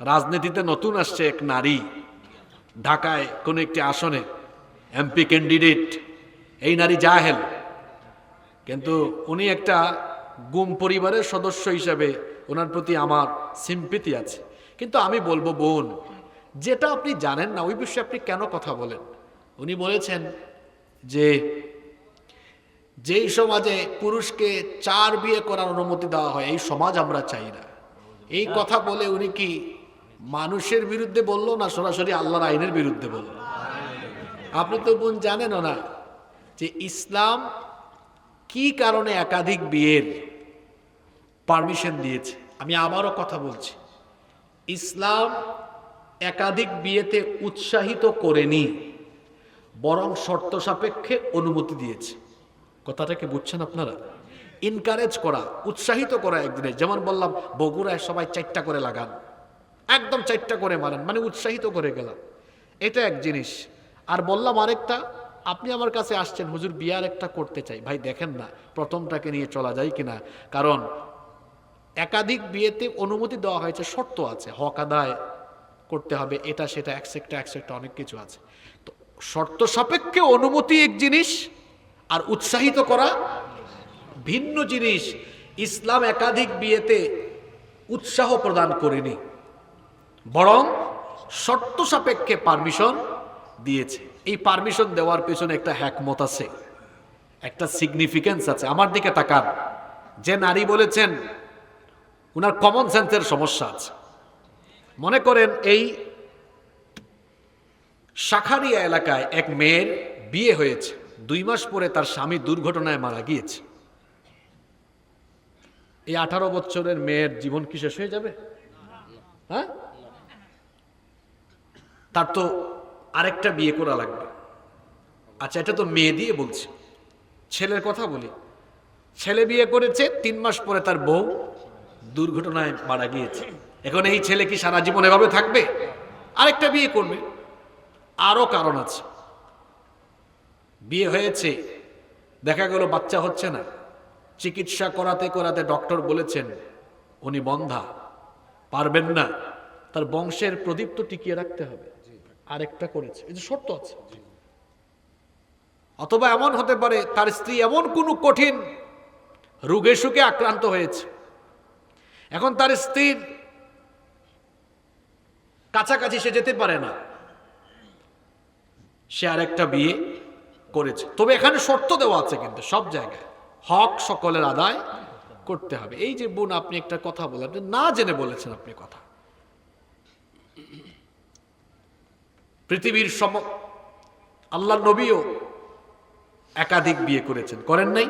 রাজনীতিতে নতুন আসছে এক নারী, ঢাকায় কোন একটি আসনে এমপি ক্যান্ডিডেট। এই নারী জাহেল, কিন্তু উনি একটা গুম পরিবারের সদস্য হিসাবে ওনার প্রতি আমার সিম্পিতি আছে। কিন্তু আমি বলবো, বোন, যেটা আপনি জানেন না ওই বিষয়ে আপনি কেন কথা বলেন? উনি বলেছেন যে যেই সমাজে পুরুষকে 4 বিয়ে করার অনুমতি দেওয়া হয় এই সমাজ আমরা চাই না। এই কথা বলে উনি কি মানুষের বিরুদ্ধে বললো না সরাসরি আল্লাহর আইনের বিরুদ্ধে বললো? আপনি তো বোন জানেনও না যে ইসলাম কি কারণে একাধিক বিয়ের পারমিশন দিয়েছে। আমি আবারও কথা বলছি, ইসলাম একাধিক বিয়েতে উৎসাহিত করেনি, বরং শর্ত সাপেক্ষে অনুমতি দিয়েছে। কথাটাকে বুঝছেন আপনারা? ইনকারেজ করা, উৎসাহিত করা একদিনে। যেমন বললাম বগুড়ায় সবাই 4টা করে লাগান, একদম 4টা করে মারেন, মানে উৎসাহিত করে গেলাম, এটা এক জিনিস। আর বললাম আরেকটা, আপনি আমার কাছে আসছেন, হুজুর বিয়ার একটা করতে চাই। ভাই দেখেন না প্রথমটাকে নিয়ে চলা যায় কিনা, কারণ একাধিক বিয়েতে অনুমতি দেওয়া হয়েছে, শর্ত আছে, হক আদায় করতে হবে, এটা সেটা একসেক্টা অনেক কিছু আছে। তো শর্ত সাপেক্ষে অনুমতি এক জিনিস, আর উৎসাহিত করা ভিন্ন জিনিস। ইসলাম একাধিক বিয়েতে উৎসাহ প্রদান করেনি, বরং শর্ত সাপেক্ষে পারমিশন দিয়েছে। এই পারমিশন দেওয়ার পেছনে একটা হ্যাকমত আছে, একটা সিগনিফিকেন্স আছে। আমার দিকে তাকান, যে নারী বলেছেন উনার কমন সেন্সের সমস্যা আছে। মনে করেন এই শাখারিয়া এলাকায় এক মেয়ের বিয়ে হয়েছে, 2 মাস পরে তার স্বামী দুর্ঘটনায় মারা গিয়েছে। এই 18 বছরের মেয়ের জীবন কি শেষ হয়ে যাবে? হ্যাঁ, তার তো আরেকটা বিয়ে করা লাগবে। আচ্ছা, এটা তো মেয়ে দিয়ে বলছি, ছেলের কথা বলি। ছেলে বিয়ে করেছে, 3 মাস পরে তার বউ দুর্ঘটনায় মারা গিয়েছে। এখন এই ছেলে কি সারা জীবন এভাবে থাকবে? আরেকটা বিয়ে করবে। আরো কারণ আছে, বিয়ে হয়েছে, দেখা গেল বাচ্চা হচ্ছে না, চিকিৎসা করাতে করাতে ডক্টর বলেছেন উনি বন্ধা, পারবেন না, তার বংশের প্রদীপ তো টিকিয়ে রাখতে হবে, আরেকটা করেছে, এই যে শর্ত আছে। অথবা এমন হতে পারে তার স্ত্রী এমন কোনো কঠিন রোগে সুখে আক্রান্ত হয়েছে, এখন তার স্ত্রীর কাছাকাছি সে যেতে পারে না, সে আরেকটা বিয়ে করেছে। তবে এখানে শর্ত দেওয়া আছে, কিন্তু সব জায়গায় হক সকলের আদায় করতে হবে। এই যে বোন আপনি একটা কথা বলেন, না জেনে বলেছেন আপনি কথা। পৃথিবীর আল্লাহর নবীও একাধিক বিয়ে করেছেন, করেন নাই?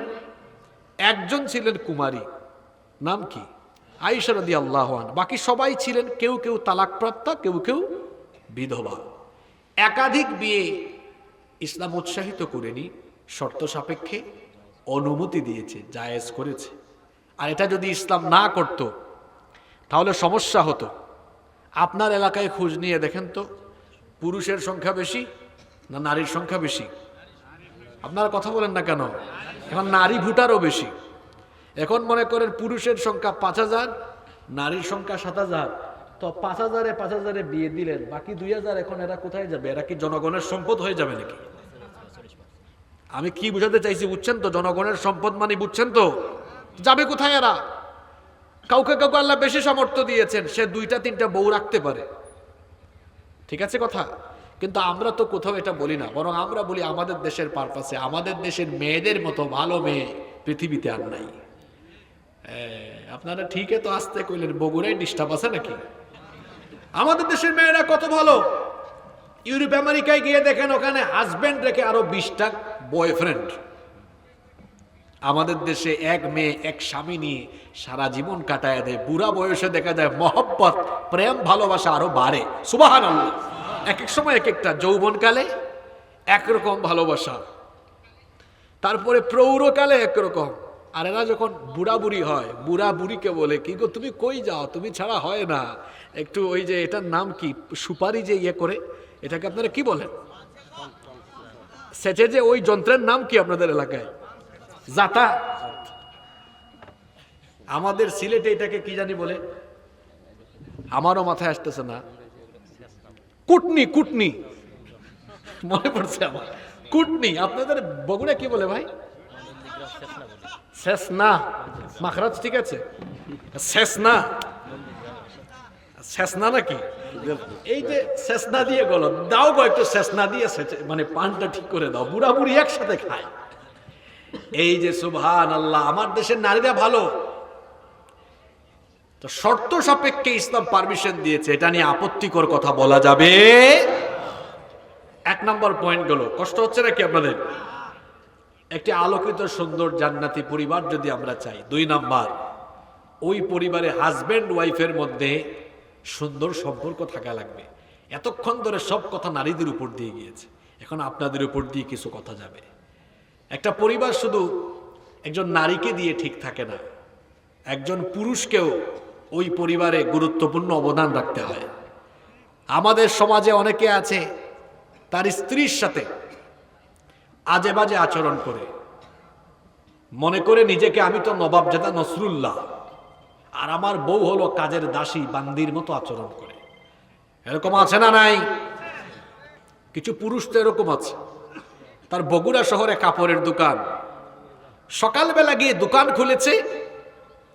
একজন ছিলেন কুমারী, নাম কি? আয়েশা রাদিয়াল্লাহু আনহা। বাকি সবাই ছিলেন কেউ কেউ তালাকপ্রাপ্তা, কেউ কেউ বিধবা। একাধিক বিয়ে ইসলাম উৎসাহিত করেনি, শর্ত সাপেক্ষে অনুমতি দিয়েছে, জায়েজ করেছে। আর এটা যদি ইসলাম না করত তাহলে সমস্যা হতো। আপনার এলাকায় খোঁজ নিয়ে দেখেন তো, পুরুষের সংখ্যা বেশি না নারীর সংখ্যা বেশি? আপনারা কথা বলেন না কেন? এখন নারী ভোটারও বেশি। এখন মনে করেন পুরুষের সংখ্যা 5000, নারীর সংখ্যা 7000, তো 5000-এ 5000-এ বিয়ে দিলেন, বাকি 2000 এখন এরা কোথায় যাবে? এরা কি জনগণের সম্পদ হয়ে যাবে নাকি? আমি কি বুঝাতে চাইছি বুঝছেন তো? জনগণের সম্পদ মানে বুঝছেন তো? যাবে কোথায় এরা? কাউকে কাউকে আল্লাহ বেশি সামর্থ্য দিয়েছেন, সে 2টা-3টা বউ রাখতে পারে, ঠিক আছে কথা। কিন্তু আমরা তো কোথাও এটা বলি না, বরং আমরা বলি আমাদের দেশের পারপাসে, আমাদের দেশের মেয়েদের মতো ভালো মেয়ে পৃথিবীতে আর নাই। আপনারা ঠিকই তো আসতে কইলেন, বগুড়ায় ডিস্টার্ব আছে নাকি? আমাদের দেশের মেয়েরা কত ভালো। ইউরোপ আমেরিকায় গিয়ে দেখেন ওখানে হাজবেন্ড রেখে আরো 20টা বয়ফ্রেন্ড। আমাদের দেশে এক মেয়ে এক স্বামী নিয়ে সারা জীবন কাটায় দেয়, বুড়া বয়সে দেখা যায় মহব্বত প্রেম ভালোবাসা আরো বাড়ে। সুবহানাল্লাহ। এক এক সময় এক একটা, যৌবনকালে একরকম ভালোবাসা, তারপরে প্রৌঢ়কালে একরকম, আর এরা যখন বুড়া বুড়ি হয়, বুড়া বুড়িকে বলে কি গো তুমি কই যাও, তুমি ছাড়া হয় না, একটু ওই যে এটার নাম কি, সুপারি যে ইয়ে করে, এটাকে আপনারা কি বলেন? সেচে যে ওই যন্ত্রের নাম কি আপনাদের এলাকায়? জাতা। আমাদের সিলেটে এটাকে কি জানি বলে, আমারও মাথায় আসতেছে না। কুটনি, কুটনি মনে পড়ছে আমার, কুটনি। আপনাদের বগুড়া কি বলে ভাই? শেষনা, মাখরাজ ঠিক আছে, শেষনা, শেষনা নাকি? এই যে শেষনা দিয়ে গেল, দাও গো একটু শেষনা দিয়ে, মানে পানটা ঠিক করে দাও, বুড়া বুড়ি একসাথে খায়। এই যে সুবহানাল্লাহ, আমার দেশের নারীরা ভালো, তো শর্ত সাপেক্ষে ইসলাম পারমিশন দিয়েছে, এটা নিয়ে আপত্তিকর কথা বলা যাবে। এক নম্বর পয়েন্ট গেল। কষ্ট হচ্ছে নাকি আপনাদের? একটি আলোকিত সুন্দর জান্নাতি পরিবার যদি আমরা চাই, 2 নাম্বার, ওই পরিবারে হাজবেন্ড ওয়াইফের মধ্যে সুন্দর সম্পর্ক থাকা লাগবে। এতক্ষণ ধরে সব কথা নারীদের উপর দিয়ে গিয়েছে, এখন আপনাদের উপর দিয়ে কিছু কথা যাবে। একটা পরিবার শুধু একজন নারীকে দিয়ে ঠিক থাকে না, একজন পুরুষকেও ওই পরিবারে গুরুত্বপূর্ণ অবদান রাখতে হয়। আমাদের সমাজে অনেকে আছে তার স্ত্রীর সাথে আজে বাজে আচরণ করে, মনে করে নিজেকে আমি তো নবাবজাদা নসরুল্লাহ, আর আমার বউ হলো কাজের দাসী, বান্দির মতো আচরণ করে। এরকম আছে না নাই? কিছু পুরুষ তো এরকম আছে। তার বগুড়া শহরে কাপড়ের দোকান, সকালবেলা গিয়ে দোকান খুলেছে,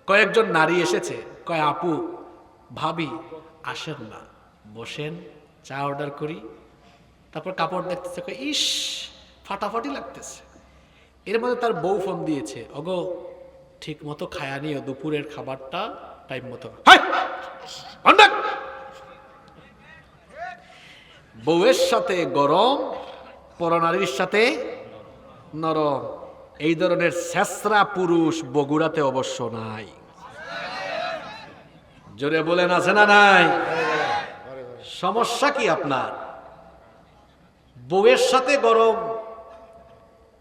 কয়েকজন নারী এসেছে, কয় আপু ভাবি আসেন না, বসেন, চা অর্ডার করি। তারপর কাপড় দেখতেছে, কয় ইস ফাটাফাটি লাগতেছে। এর মধ্যে তার বউ ফোন দিয়েছে, ওগো ঠিক মতো খায়া নিও, দুপুরের খাবারটা টাইম মতো। বউয়ের সাথে গরম, পরনারীর সাথে নরম। এই ধরনের ছেঁচড়া পুরুষ বগুড়াতে অবশ্য নাই। জোরে বলেন আছে না নাই? সমস্যা কি আপনার? বউয়ের সাথে গরম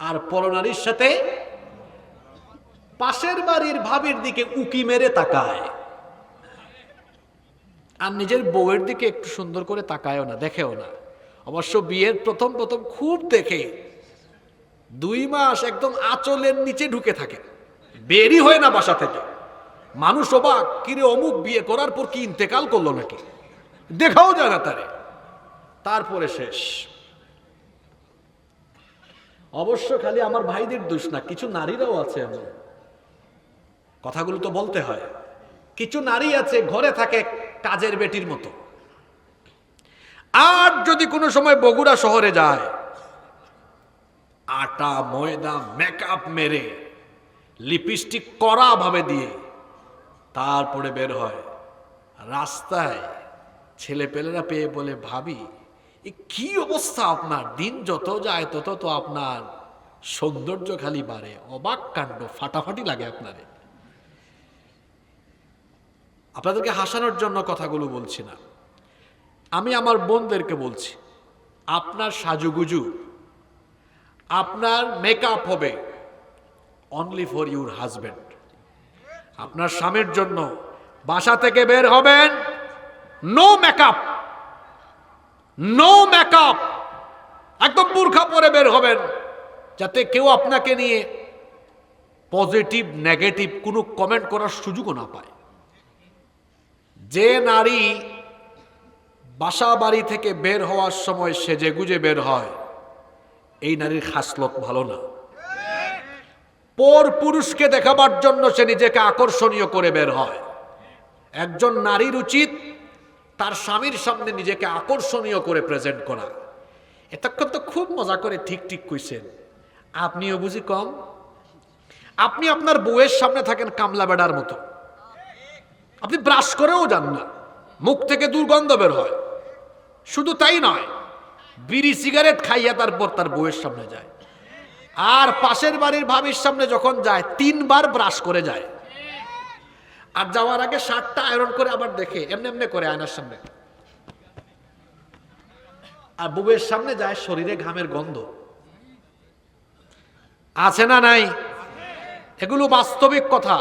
আর পরনারীর সাথে, পাশের বাড়ির ভাবির দিকে উকি মেরে তাকায়, আর নিজের বউয়ের দিকে একটু সুন্দর করে তাকায়ও না, দেখেও না। অবশ্য বিয়ের প্রথম প্রথম খুব দেখে, 2 মাস একদম আঁচলের নিচে ঢুকে থাকে, বেরই হয় না বাসা থেকে। মানুষ অবাক, কিরে অমুক বিয়ে করার পর কি ইন্তেকাল করলো নাকি, দেখাও যায় না তারে। তারপরে শেষ। অবশ্য খালি আমার ভাইদের দোষ না, কিছু নারীরাও আছে এমন, কথাগুলো তো বলতে হয়। কিছু নারী আছে ঘরে থাকে কাজের বেটির মতো, আর যদি কোনো সময় বগুড়া শহরে যায়, আটা ময়দা মেকআপ মেরে লিপস্টিক কড়া ভাবে দিয়ে তারপরে বের হয় রাস্তায়। ছেলে পেলেরা পেয়ে বলে, ভাবি এ কি অবস্থা আপনার, দিন যত যায় তত তো আপনার সৌন্দর্য খালি বাড়ে, অবাক কাণ্ড, ফাটাফাটি লাগে আপনারে। আপনাদেরকে হাসানোর জন্য কথাগুলো বলছি না, আমি আমার বোনদেরকে বলছি, আপনার সাজুগুজু, আপনার মেকআপ হবে অনলি ফর ইউর হাজব্যান্ড। আপনার স্বামীর জন্য বাসা থেকে বের হবেন, নো মেকআপ, নো মেকআপ, একদম বোরখা পরে বের হবেন, যাতে কেউ আপনাকে নিয়ে পজিটিভ নেগেটিভ কোনো কমেন্ট করার সুযোগও না পায়। যে নারী বাসা বাড়ি থেকে বের হওয়ার সময় সেজে গুজে বের হয়, এই নারীর খাসলত ভালো না। পর পুরুষকে দেখাবার জন্য সে নিজেকে আকর্ষণীয় করে বের হয়। একজন নারীর উচিত তার স্বামীর সামনে নিজেকে আকর্ষণীয় করে প্রেজেন্ট করা। এতক্ষণ তো খুব মজা করে ঠিক ঠিক কইছেন, আপনিও বুঝি কম। আপনি আপনার বউয়ের সামনে থাকেন কামলা বেড়ার মতো, আপনি ব্রাশ করেও যান না, মুখ থেকে দুর্গন্ধ বের হয়। শুধু তাই নয়, বিড়ি সিগারেট খাইয়া তারপর তার বউয়ের সামনে যায়, আর পাশের বাড়ির ভাবির সামনে যখন যায় 3 বার ব্রাশ করে যায়, আর যাওয়ার আগে শার্টটা আয়রন করে আবার দেখে এমনি এমনি করে আয়নার সামনে, আর বউয়ের সামনে যায় শরীরে ঘামের গন্ধ। আছে না নাই? এগুলো বাস্তবিক কথা।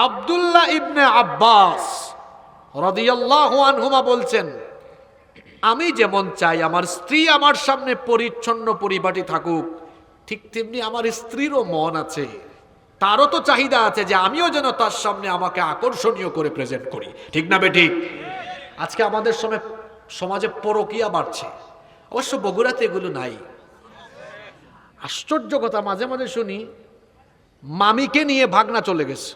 আব্দুল্লাহ ইবনে আব্বাস রাদিয়াল্লাহু আনহুমা বলছেন, আমি যেমন চাই আমার স্ত্রী আমার সামনে পরিচ্ছন্ন পরিপাটি থাকুক, ঠিক তেমনি আমার স্ত্রীরও মন আছে, তারও তো চাহিদা আছে যে আমিও যেন তার সামনে আমাকে আকর্ষণীয় করে প্রেজেন্ট করি। ঠিক না বেঠিক? আজকে আমাদের সমাজে পরকীয়া বাড়ছে, অবশ্য বগুড়াতে এগুলো নাই। আশ্চর্য কথা, মাঝে মাঝে শুনি মামিকে নিয়ে ভাগনা চলে গেছে,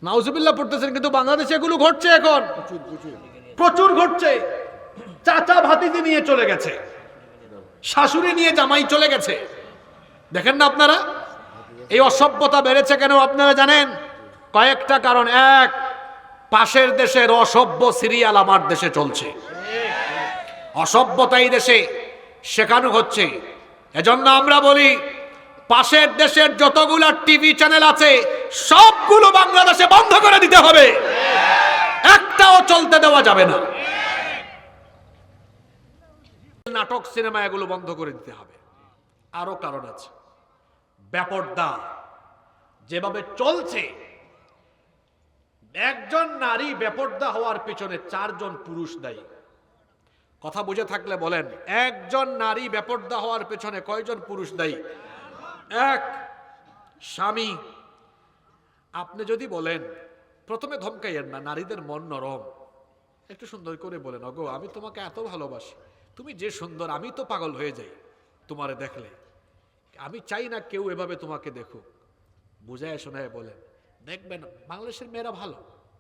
নাউজুবিল্লাহ পড়তেছেন, কিন্তু বাংলাদেশে এগুলো ঘটছে এখন, প্রচুর ঘটছে। চাচা ভাতিজি নিয়ে চলে গেছে, শাশুড়ি নিয়ে জামাই চলে গেছে। দেখেন না আপনারা এই অসভ্যতা বেড়েছে কেন আপনারা জানেন? কয়েকটা কারণ। এক, পাশের দেশের অসভ্য সিরিয়াল আমার দেশে চলছে, অসভ্যতা এই দেশে শেখানো হচ্ছে। এজন্য আমরা বলি পাশের দেশের যতগুলো টিভি চ্যানেল আছে সবগুলো বাংলাদেশে বন্ধ করে দিতে হবে, একটাও চলতে দেওয়া যাবে না। নাটক সিনেমা এগুলো বন্ধ করে দিতে হবে। আরো কারণ আছে, বেপরদা যেভাবে চলছে, একজন নারী বেপরদা হওয়ার পিছনে 4 জন পুরুষ দায়ী। কথা বুঝে থাকলে বলেন, একজন নারী বেপরদা হওয়ার পেছনে কয়জন পুরুষ দায়ী? এক, স্বামী। আপনি যদি বলেন, প্রথমে ধমকাইয়েন না, নারীদের মন নরম, একটু সুন্দর করে বলেন, ওগো আমি তোমাকে এত ভালোবাসি, তুমি যে সুন্দর, আমি তো পাগল হয়ে যাই তোমারে দেখলে, আমি চাই না কেউ এভাবে তোমাকে দেখুক। বুঝায় শোনায় বলেন, দেখবেন বাংলাদেশের মেয়েরা ভালো,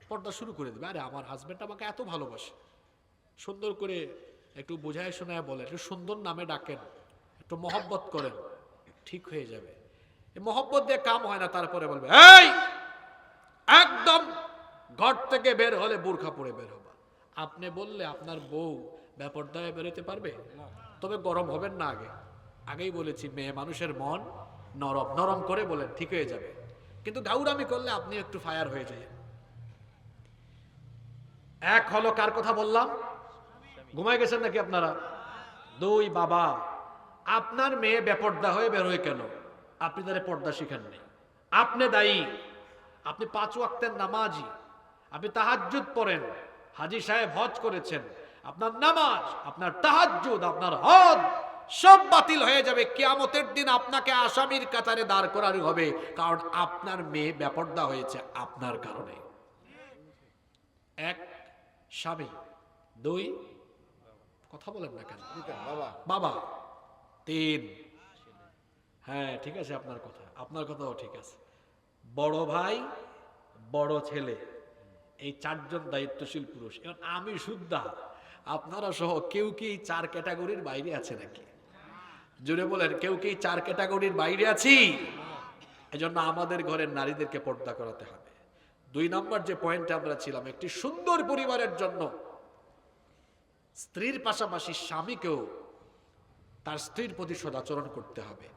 পর্দা শুরু করে দেবে। আরে আমার হাজবেন্ড আমাকে এত ভালোবাসে, সুন্দর করে একটু বুঝায় শোনায় বলেন, একটু সুন্দর নামে ডাকেন, একটু মহব্বত করেন, ঠিক হয়ে যাবে। এই মহব্বত দিয়ে কাম হয় না। তারপরে বলবে, এই একদম ঘর থেকে বের হলে বোরখা পরে বের হবা। আপনি বললে আপনার বউ বেপরদায় বেরোতে পারবে? তবে গরম হবেন না। আগেই বলেছি, মেয়ে মানুষের মন নরম, নরম করে বলেন, ঠিক হয়ে যাবে। কিন্তু গাউরামি করলে আপনি একটু ফায়ার হয়ে যায়। এক হলো, কার কথা বললাম? ঘুমায় গেছেন নাকি আপনারা? 2, বাবা আপনার মেয়ে বেপর্দা হয়ে বেরোয় কেন? আপনি তারে পর্দা শিখাননি, আপনি দায়ী। আপনি 5 ওয়াক্তের নামাজি, আপনি তাহাজ্জুদ পড়েন, হাজী সাহেব হজ করেছেন, আপনার নামাজ, আপনার তাহাজ্জুদ, আপনার হজ সব বাতিল হয়ে যাবে। কিয়ামতের দিন আপনাকে আসামির কাতারে দাঁড় করানো হবে, কারণ আপনার মেয়ে বেপর্দা হয়েছে আপনার কারণে। এক, স্বামী। 2, কথা বলেন না কেন বাবা। 3, হ্যাঁ ঠিক আছে, আপনার কথাও ঠিক আছে, বড় ভাই, বড় ছেলে। এই 4 জন দায়িত্বশীল পুরুষ। এখন আমি শুদ্ধা, আপনারা সহ কেউ কি এই 4 ক্যাটাগরির বাইরে আছে নাকি? জুড়ে বলেন, কেউ কি 4 ক্যাটাগরির বাইরে আছি? এজন্য আমাদের ঘরের নারীদেরকে পর্দা করাতে হবে। 2 নম্বর যে পয়েন্টে আমরা ছিলাম, একটি সুন্দর পরিবারের জন্য স্ত্রীর পাশাপাশি স্বামীকেও তার স্ত্রীর প্রতি সদাচরণ করতে হবে।